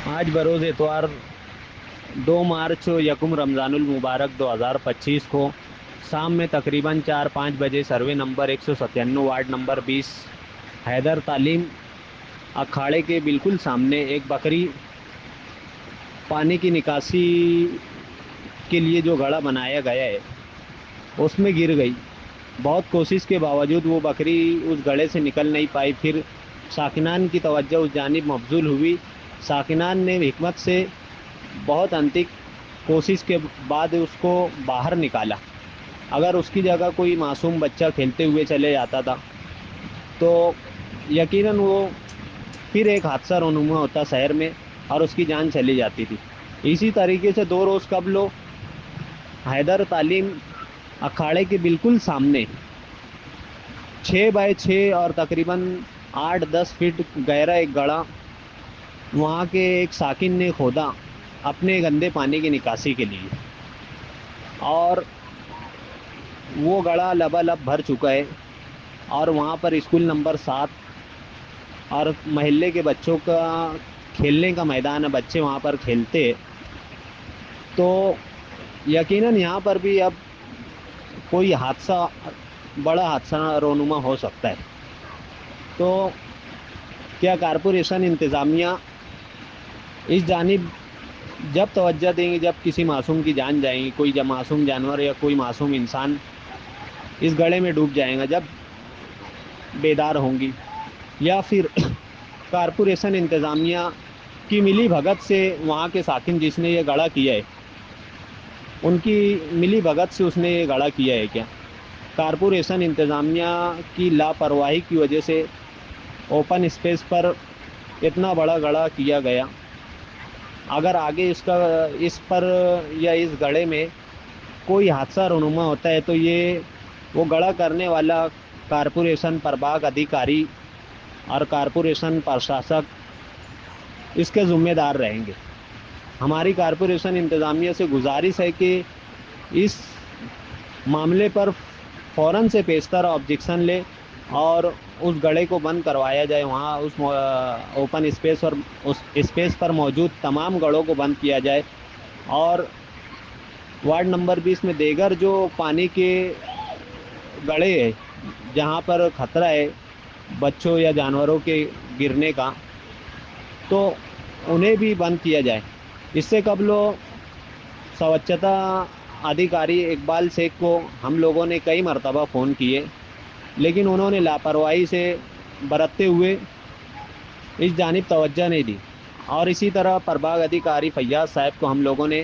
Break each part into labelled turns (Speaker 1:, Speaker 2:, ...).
Speaker 1: आज बरोज़ इतवार 2 मार्च यकुम रमज़ानुल मुबारक 2025 को शाम में तकरीबन 4-5 बजे survey number 197 ward number 20 Haidar Taleem अखाड़े के बिल्कुल सामने एक बकरी पानी की निकासी के लिए जो घड़ा बनाया गया है उसमें गिर गई। बहुत कोशिश के बावजूद वो बकरी उस गड्ढे से निकल नहीं पाई। फिर साकिनान की तवज्जो उस जानिब मबजूल हुई। साकिनान ने हिकमत से बहुत अंतिक कोशिश के बाद उसको बाहर निकाला। अगर उसकी जगह कोई मासूम बच्चा खेलते हुए चले जाता था तो यकीनन वो फिर एक हादसा रोनुमा होता शहर में और उसकी जान चली जाती थी। इसी तरीके से 2 रोज़ कबल हैदर तालीम अखाड़े के बिल्कुल सामने 6 बाय 6 और तकरीबन 8-10 फीट गहरा एक गड्ढा वहाँ के एक साकिन ने खोदा अपने गंदे पानी की निकासी के लिए। और वो गड्ढा लबालब भर चुका है। और वहाँ पर स्कूल नंबर 7 और मोहल्ले के बच्चों का खेलने का मैदान है, बच्चे वहाँ पर खेलते हैं। तो यकीनन यहाँ पर भी अब कोई हादसा, बड़ा हादसा रोनुमा हो सकता है। तो क्या कारपोरेशन इंतज़ामिया इस जानिब जब तवज्जो देंगी, जब किसी मासूम की जान जाएगी, कोई जब मासूम जानवर या कोई मासूम इंसान इस गड्ढे में डूब जाएगा, जब बेदार होंगी, या फिर कारपोरेशन इंतज़ामिया की मिली भगत से वहाँ के साकिन जिसने ये गड्ढा किया है उनकी मिली भगत से उसने ये गड्ढा किया है क्या? कारपोरेशन इंतज़ामिया की लापरवाही की वजह से ओपन स्पेस पर इतना बड़ा गड्ढा किया गया। अगर आगे इस पर या इस गड्ढे में कोई हादसा रोनुमा होता है तो ये वो गड्ढा करने वाला कारपोरेशन प्रभाग अधिकारी और कारपोरेशन प्रशासक इसके ज़िम्मेदार रहेंगे। हमारी कारपोरेशन इंतज़ामिया से गुजारिश है कि इस मामले पर फ़ौरन से पेशतर ऑब्जेक्शन ले और उस गड्ढे को बंद करवाया जाए। वहाँ उस ओपन स्पेस और उस स्पेस पर मौजूद तमाम गड्ढों को बंद किया जाए। और वार्ड नंबर 20 में देगर जो पानी के गड्ढे हैं जहाँ पर ख़तरा है बच्चों या जानवरों के गिरने का, तो उन्हें भी बंद किया जाए। इससे कबल स्वच्छता अधिकारी इकबाल शेख को हम लोगों ने कई मरतबा फ़ोन किए, लेकिन उन्होंने लापरवाही से बरतते हुए इस जानिब तवज्जो नहीं दी। और इसी तरह प्रभाग अधिकारी फैयाज़ साहब को हम लोगों ने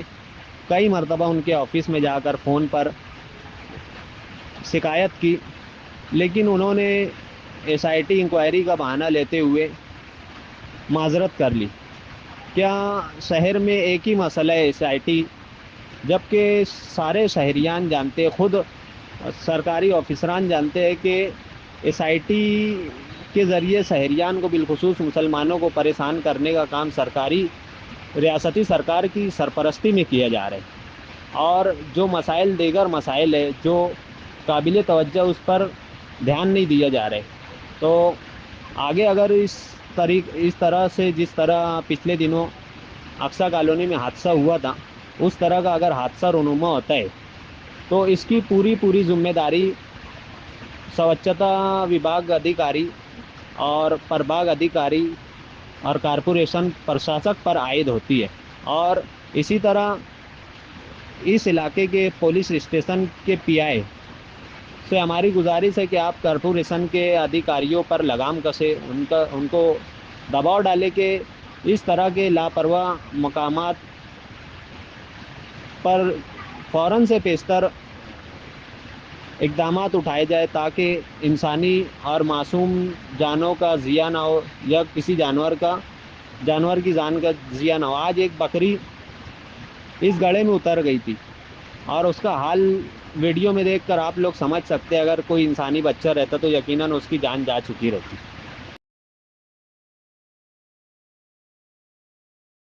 Speaker 1: कई मरतबा उनके ऑफिस में जाकर फ़ोन पर शिकायत की, लेकिन उन्होंने एसआईटी इंक्वायरी का बहाना लेते हुए माजरत कर ली। क्या शहर में एक ही मसला है एसआईटी, जबकि सारे शहरियान जानते हैं, खुद सरकारी ऑफिसरान जानते हैं कि एसआईटी के ज़रिए शहरियान को बिलखुसूस मुसलमानों को परेशान करने का काम सरकारी रियासती सरकार की सरपरस्ती में किया जा रहा है। और जो मसाइल, दीगर मसाइल है जो काबिल तवज्जो, उस पर ध्यान नहीं दिया जा रहा है। तो आगे अगर इस तरह से, जिस तरह पिछले दिनों अक्सा कॉलोनी में हादसा हुआ था, उस तरह का अगर हादसा रोनुमा होता है तो इसकी पूरी पूरी जिम्मेदारी स्वच्छता विभाग अधिकारी और प्रभाग अधिकारी और कारपोरेशन प्रशासक पर आयद होती है। और इसी तरह इस इलाके के पुलिस स्टेशन के पीआई से हमारी गुजारिश है कि आप कारपोरेशन के अधिकारियों पर लगाम कसे, उनको दबाव डालें कि इस तरह के लापरवाह मकामात पर फ़ौरन से पेशतर इक़दामात उठाए जाए ताकि इंसानी और मासूम जानों का ज़िया ना हो या किसी जानवर की जान का ज़िया ना हो। आज एक बकरी इस गड्ढे में उतर गई थी और उसका हाल वीडियो में देखकर आप लोग समझ सकते हैं, अगर कोई इंसानी बच्चा रहता तो यकीनन उसकी जान जा चुकी रहती।